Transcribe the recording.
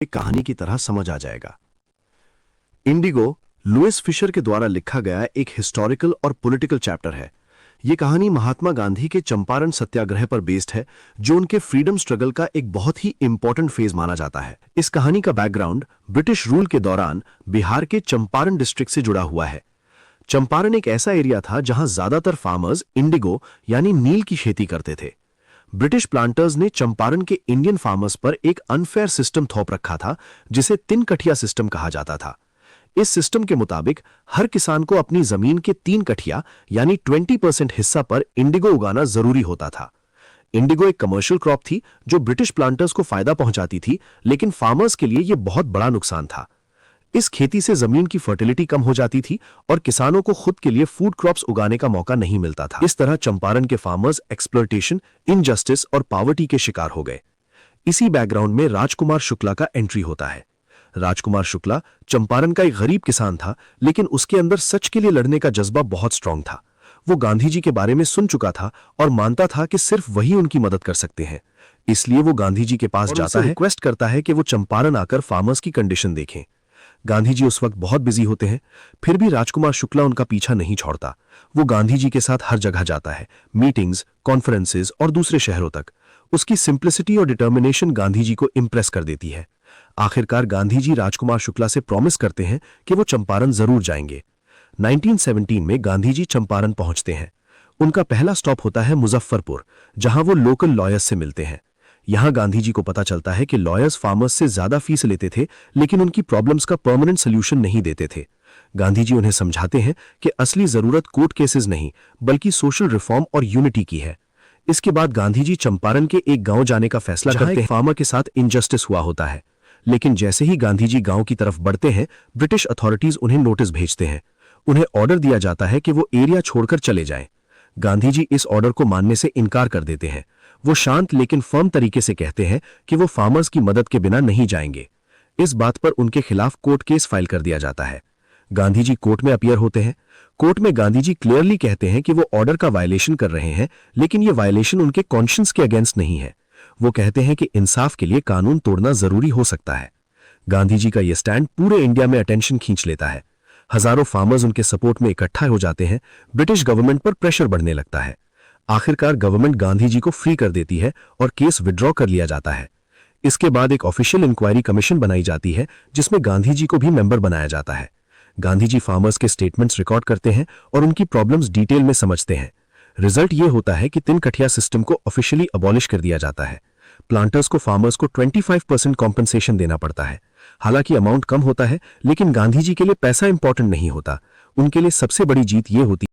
एक कहानी की तरह समझ आ जाएगा। इंडिगो लुइस फिशर के द्वारा लिखा गया एक हिस्टोरिकल और पॉलिटिकल चैप्टर है। यह कहानी महात्मा गांधी के चंपारण सत्याग्रह पर बेस्ड है, जो उनके फ्रीडम स्ट्रगल का एक बहुत ही इंपॉर्टेंट फेज माना जाता है। इस कहानी का बैकग्राउंड ब्रिटिश रूल के दौरान बिहार के चंपारण डिस्ट्रिक्ट से जुड़ा हुआ है। चंपारण एक ऐसा एरिया था जहां ज्यादातर फार्मर्स इंडिगो यानी नील की खेती करते थे। ब्रिटिश प्लांटर्स ने चंपारण के इंडियन फार्मर्स पर एक अनफेयर सिस्टम थोप रखा था, जिसे तीन कठिया सिस्टम कहा जाता था। इस सिस्टम के मुताबिक हर किसान को अपनी जमीन के 3 कठिया यानी 20% हिस्सा पर इंडिगो उगाना जरूरी होता था। इंडिगो एक कमर्शियल क्रॉप थी जो ब्रिटिश प्लांटर्स को फायदा पहुंचाती थी, लेकिन फार्मर्स के लिए यह बहुत बड़ा नुकसान था। इस खेती से जमीन की फर्टिलिटी कम हो जाती थी और किसानों को खुद के लिए फूड क्रॉप्स उगाने का मौका नहीं मिलता था। इस तरह चंपारण के फार्मर्स एक्सप्लॉयटेशन, इनजस्टिस और पॉवर्टी के शिकार हो गए। इसी बैकग्राउंड में राजकुमार शुक्ला का एंट्री होता है। राजकुमार शुक्ला चंपारण का एक गरीब किसान था, लेकिन उसके अंदर सच के लिए लड़ने का जज्बा बहुत स्ट्रांग था। वो गांधी जी के बारे में सुन चुका था और मानता था कि सिर्फ वही उनकी मदद कर सकते हैं। इसलिए वो गांधी जी के पास जाता है, रिक्वेस्ट करता है कि वो चंपारण आकर फार्मर्स की कंडीशन देखें। गांधी जी उस वक्त बहुत बिजी होते हैं, फिर भी राजकुमार शुक्ला उनका पीछा नहीं छोड़ता। वो गांधी जी के साथ हर जगह जाता है, मीटिंग्स, कॉन्फ्रेंसेस और दूसरे शहरों तक। उसकी सिंप्लिसिटी और डिटर्मिनेशन गांधी जी को इंप्रेस कर देती है। आखिरकार गांधी जी राजकुमार शुक्ला से प्रॉमिस करते हैं कि वो चंपारण जरूर जाएंगे। 1917 में गांधी जी चंपारण पहुंचते हैं। उनका पहला स्टॉप होता है मुजफ्फरपुर, जहां वो लोकल लॉयर्स से मिलते हैं। यहां गांधी जी को पता चलता है कि लॉयर्स फार्मर्स से ज्यादा फीस लेते थे, लेकिन उनकी प्रॉब्लम्स का परमानेंट सोल्यूशन नहीं देते थे। गांधी जी उन्हें समझाते हैं कि असली जरूरत कोर्ट केसेस नहीं, बल्कि सोशल रिफॉर्म और यूनिटी की है। इसके बाद गांधी जी चंपारण के एक गांव जाने का फैसला करते हैं। फार्मर के साथ इनजस्टिस हुआ होता है, लेकिन जैसे ही गांधी जी गांव की तरफ बढ़ते हैं, ब्रिटिश अथॉरिटीज उन्हें नोटिस भेजते हैं। उन्हें ऑर्डर दिया जाता है कि वो एरिया छोड़कर चले जाएं। गांधी जी इस ऑर्डर को मानने से इनकार कर देते हैं। वो शांत लेकिन फर्म तरीके से कहते हैं कि वो फार्मर्स की मदद के बिना नहीं जाएंगे। इस बात पर उनके खिलाफ कोर्ट केस फाइल कर दिया जाता है। गांधी जी कोर्ट में अपीयर होते हैं। कोर्ट में गांधी जी क्लियरली कहते हैं कि वो ऑर्डर का वायलेशन कर रहे हैं, लेकिन ये वायलेशन उनके कॉन्शियंस के अगेंस्ट नहीं है। वो कहते हैं कि इंसाफ के लिए कानून तोड़ना जरूरी हो सकता है। गांधी जी का यह स्टैंड पूरे इंडिया में अटेंशन खींच लेता है। हजारों फार्मर्स उनके सपोर्ट में इकट्ठा हो जाते हैं। ब्रिटिश गवर्नमेंट पर प्रेशर बढ़ने लगता है। आखिरकार गवर्नमेंट गांधी जी को फ्री कर देती है और केस विड्रॉ कर लिया जाता है। इसके बाद एक ऑफिशियल इंक्वायरी कमीशन बनाई जाती है, जिसमें गांधी जी को भी मेंबर बनाया जाता है। गांधी जी फार्मर्स के स्टेटमेंट्स रिकॉर्ड करते हैं और उनकी प्रॉब्लम्स डिटेल में समझते हैं। रिजल्ट यह होता है कि 3 कठिया सिस्टम को ऑफिशियली अबॉलिश कर दिया जाता है। प्लांटर्स को फार्मर्स को 25% कॉम्पनसेशन देना पड़ता है। हालांकि अमाउंट कम होता है, लेकिन गांधी जी के लिए पैसा इंपॉर्टेंट नहीं होता। उनके लिए सबसे बड़ी जीत यह होती